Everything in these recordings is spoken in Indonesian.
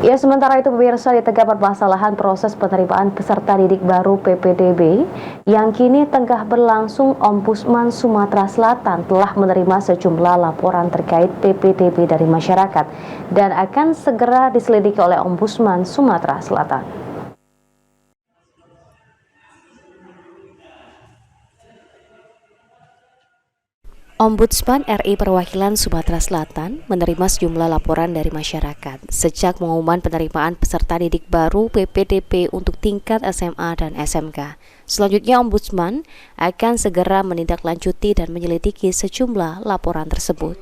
Ya, sementara itu pemirsa, di tengah permasalahan proses penerimaan peserta didik baru PPDB yang kini tengah berlangsung, Ombudsman Sumatera Selatan telah menerima sejumlah laporan terkait PPDB dari masyarakat dan akan segera diselidiki oleh Ombudsman Sumatera Selatan. Ombudsman RI Perwakilan Sumatera Selatan menerima sejumlah laporan dari masyarakat sejak pengumuman penerimaan peserta didik baru PPDB untuk tingkat SMA dan SMK. Selanjutnya, Ombudsman akan segera menindaklanjuti dan menyelidiki sejumlah laporan tersebut.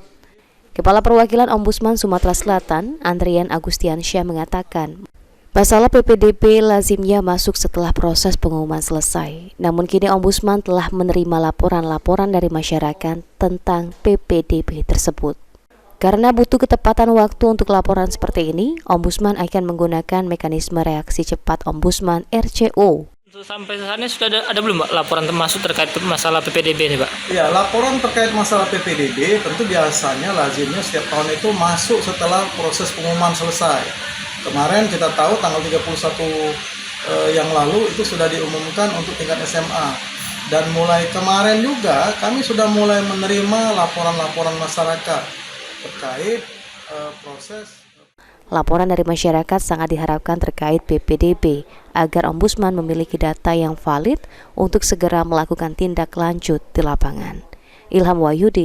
Kepala Perwakilan Ombudsman Sumatera Selatan, Andrian Agustiansyah, mengatakan, masalah PPDB lazimnya masuk setelah proses pengumuman selesai. Namun kini Ombudsman telah menerima laporan-laporan dari masyarakat tentang PPDB tersebut. Karena butuh ketepatan waktu untuk laporan seperti ini, Ombudsman akan menggunakan mekanisme reaksi cepat Ombudsman RCO. Sampai saat ini sudah ada belum, Pak, laporan termasuk terkait masalah PPDB nih, Pak? Ya, laporan terkait masalah PPDB tentu biasanya lazimnya setiap tahun itu masuk setelah proses pengumuman selesai. Kemarin kita tahu tanggal 31 yang lalu itu sudah diumumkan untuk tingkat SMA. Dan mulai kemarin juga kami sudah mulai menerima laporan-laporan masyarakat terkait proses. Laporan dari masyarakat sangat diharapkan terkait PPDB agar Ombudsman memiliki data yang valid untuk segera melakukan tindak lanjut di lapangan. Ilham Wahyudi,